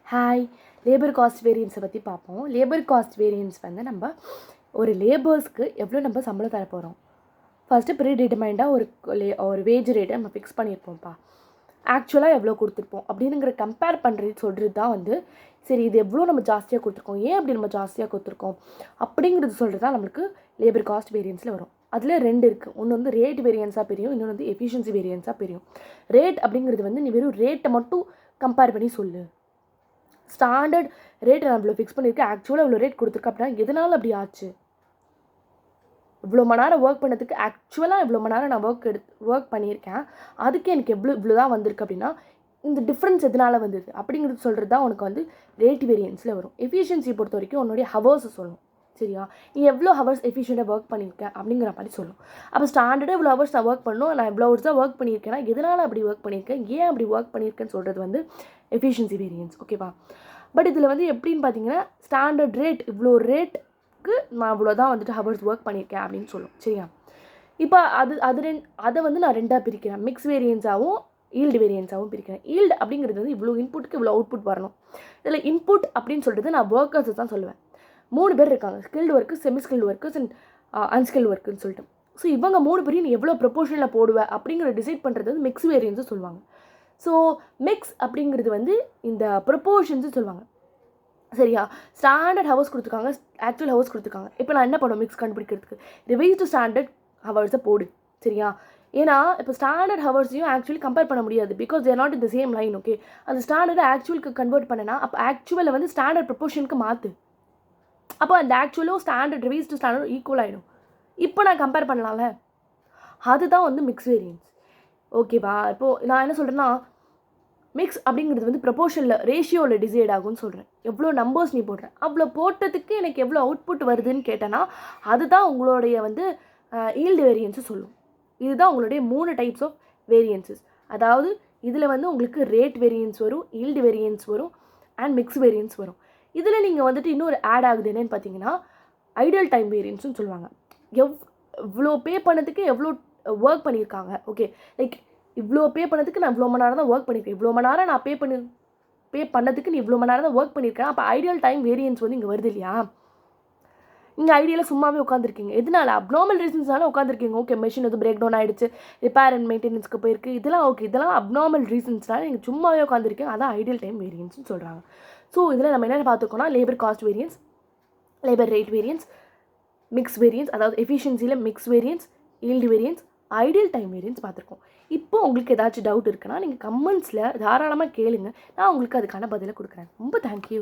Hi, labour cost வேரியன்ஸை பற்றி பார்ப்போம். Labour cost variance வந்து நம்ம ஒரு லேபர்ஸ்க்கு எவ்வளோ நம்ம சம்பளம் தர போகிறோம். ஃபஸ்ட்டு ப்ரீ டிட்டர்மைண்டாக ஒரு வேஜ் ரேட்டை நம்ம ஃபிக்ஸ் பண்ணியிருப்போம்ப்பா. ஆக்சுவலாக எவ்வளோ கொடுத்துருப்போம் அப்படிங்கிற கம்பேர் பண்ணுறது சொல்கிறது தான் வந்து சரி இது எவ்வளோ நம்ம ஜாஸ்தியாக கொடுத்துருக்கோம், ஏன் அப்படி நம்ம ஜாஸ்தியாக கொடுத்துருக்கோம் அப்படிங்கிறது சொல்கிறது தான் நம்மளுக்கு லேபர் காஸ்ட் வேரியன்ஸில் வரும். அதில் ரெண்டு இருக்குது. ஒன்று வந்து ரேட் வேரியன்ஸாக பிரியும், இன்னொன்று வந்து எஃபிஷியன்சி வேரியன்ஸாக பிரியும். ரேட் அப்படிங்கிறது வந்து நீ வெறும் ரேட்டை மட்டும் கம்பேர் பண்ணி சொல்லு. ஸ்டாண்டர்ட் ரேட்டை நான் இவ்வளோ ஃபிக்ஸ் பண்ணியிருக்கேன், ஆக்சுவலாக இவ்வளோ ரேட் கொடுத்துருக்கேன் அப்படின்னா எதனால் அப்படி ஆச்சு, இவ்வளோ மணி நேரம் ஒர்க் பண்ணதுக்கு ஆக்சுவலாக இவ்வளோ மணி நேரம் நான் ஒர்க் பண்ணியிருக்கேன், அதுக்கு எனக்கு இவ்வளோ தான் வந்திருக்கு அப்படின்னா இந்த டிஃப்ரென்ஸ் எதனால் வந்தது அப்படிங்கிறது சொல்கிறது தான் உனக்கு வந்து ரேட் வேரியன்ஸில் வரும். எஃபிஷியன்சி பொறுத்த வரைக்கும் உன்னுடைய ஹவர்ஸை சொல்லணும். சரியா, நீ எவ்வளோ ஹவர்ஸ் எஃபிஷியண்ட்டாக ஒர்க் பண்ணியிருக்கேன் அப்படிங்கிற மாதிரி சொல்லணும். அப்போ ஸ்டாண்டர்டாக இவ்வளோ ஹவர்ஸ் நான் ஒர்க் பண்ணணும், நான் இவ்வளோ ஹவர்ஸ் தான் ஒர்க் பண்ணியிருக்கேன்னா எதனால் அப்படி ஒர்க் பண்ணியிருக்கேன், ஏன் அப்படி ஒர்க் பண்ணியிருக்கேன்னு சொல்கிறது வந்து எஃபிஷியன்சி வேரியன்ஸ். ஓகேவா, பட் இதில் வந்து எப்படின்னு பார்த்தீங்கன்னா ஸ்டாண்டர்ட் ரேட் இவ்வளோ ரேட்டுக்கு நான் இவ்வளோ தான் வந்துட்டு ஹவர்ஸ் ஒர்க் பண்ணியிருக்கேன் அப்படின்னு சொல்லும். சரியா, இப்போ அதை வந்து நான் ரெண்டாக பிரிக்கிறேன். மிக்ஸ் வேரியன்ஸாகவும் ஈல்டு வேரியன்ஸாகவும் பிரிக்கிறேன். ஈல்டு அப்படிங்கிறது வந்து இவ்வளோ இன்புட்டுக்கு இவ்வளோ அவுட்புட் வரணும். இதில் இன்புட் அப்படின்னு சொல்கிறது நான் ஒர்க்கர்ஸ் தான் சொல்லுவேன். 3 பேர் இருக்காங்க, skilled work, semi skilled workers and unskilled ஒர்க்குன்னு சொல்லிட்டு. ஸோ இவங்க 3 பேரையும் நீ எவ்வளோ ப்ரொபோர்ஷனில் போடுவேன் அப்படிங்கிற டிசைட் பண்ணுறது வந்து மிக்ஸ் வேரியன்ஸு சொல்லுவாங்க. ஸோ மிக்ஸ் அப்படிங்கிறது வந்து இந்த ப்ரொபோர்ஷன்ஸு சொல்லுவாங்க. சரியா, ஸ்டாண்டர்ட் ஹவர்ஸ் கொடுத்துருக்காங்க, ஆக்சுவல் ஹவர்ஸ் கொடுத்துருக்காங்க. இப்போ நான் என்ன பண்ணுவேன் மிக்ஸ் கண்டுபிடிக்கிறதுக்கு, ரிவைஸ்டு ஸ்டாண்டர்ட் ஹவர்ஸை போடு. சரியா, ஏன்னா இப்போ ஸ்டாண்டர்ட் ஹவர்ஸையும் ஆக்சுவலி கம்பேர் பண்ண முடியாது, because there not in the same line. Okay, அந்த ஸ்டாண்டர்டை ஆக்சுவலுக்கு கன்வெர்ட் பண்ணனா அப்போ ஆக்சுவலை வந்து ஸ்டாண்டர்ட் ப்ரொபோர்ஷனுக்கு மாற்று. அப்போ அந்த ஆக்சுவலும் ஸ்டாண்டர்ட் ரிவைஸ்டு ஸ்டாண்டர்டும் ஈக்குவல் ஆகிடும். இப்போ நான் கம்பேர் பண்ணலாம்ல, அதுதான் வந்து மிக்ஸ் வேரியன்ஸ். ஓகேவா, இப்போது நான் என்ன சொல்கிறேன்னா மிக்ஸ் அப்படிங்கிறது வந்து ப்ரொபோர்ஷனில் ரேஷியோவில் டிசைட் ஆகும்னு சொல்கிறேன். எவ்வளோ நம்பர்ஸ் நீ போடுறேன், அவ்வளோ போட்டதுக்கு எனக்கு எவ்வளோ அவுட்புட் வருதுன்னு கேட்டேன்னா அதுதான் உங்களுடைய வந்து ஈல்டு வேரியன்ஸு சொல்லும். இதுதான் உங்களுடைய 3 டைப்ஸ் ஆஃப் வேரியன்ஸஸ். அதாவது இதில் வந்து உங்களுக்கு ரேட் வேரியன்ஸ் வரும், ஈல்டு வேரியன்ஸ் வரும் அண்ட் மிக்ஸ் வேரியன்ஸ் வரும். இதில் நீங்கள் வந்துட்டு இன்னொரு ஆட் ஆகுது என்னென்னு பார்த்தீங்கன்னா ஐடியல் டைம் வேரியன்ஸ்னு சொல்லுவாங்க. இவ்வளோ பே பண்ணதுக்கு எவ்வளோ ஒர்க் பண்ணியிருக்காங்க. ஓகே, லைக் இவ்வளோ பே பண்ணதுக்கு நான் இவ்வளோ மணி நேரம் தான் ஒர்க் பண்ணியிருக்கேன், இவ்வளோ மணி நேரம் நான் பே பண்ணதுக்கு நீ இவ்வளோ மணி நேரம் தான் ஒர்க் பண்ணியிருக்கேன். அப்போ ஐடியல் டைம் வேரியன்ஸ் வந்து இங்கே வருது இல்லையா. இங்கே ஐடியாவில் சும்மாவே உட்காந்துருக்கீங்க, எதனால அப்நார்மல் ரீசன்ஸ்னால உட்காந்துருக்கீங்க. ஓகே, மெஷின் வந்து பிரேக் டவுன் ஆகிடுச்சு, ரிப்பேர் அண்ட் மெயின்டெனன்ஸ்க்கு போயிருக்கு, இதெல்லாம் ஓகே, இதெல்லாம் அப்நார்மல் ரீசன்ஸ்னால நீங்கள் சும்மாவே உட்காந்துருக்கீங்க, அதான் ஐடியல் டைம் வேரியன்ஸ்னு சொல்கிறாங்க. ஸோ இதில் நம்ம என்ன பார்த்துருக்கோம்னா labour cost variance, labour rate variance, mix variance, அதாவது எஃபிஷியன்சியில் mix variance, yield variance, ideal time variance பார்த்துருக்கோம். இப்போ உங்களுக்கு ஏதாச்சும் டவுட் இருக்குன்னா நீங்கள் கமெண்ட்ஸில் தாராளமாக கேளுங்க, நான் உங்களுக்கு அதுக்கான பதிலை கொடுக்குறேன். ரொம்ப தேங்க்யூ.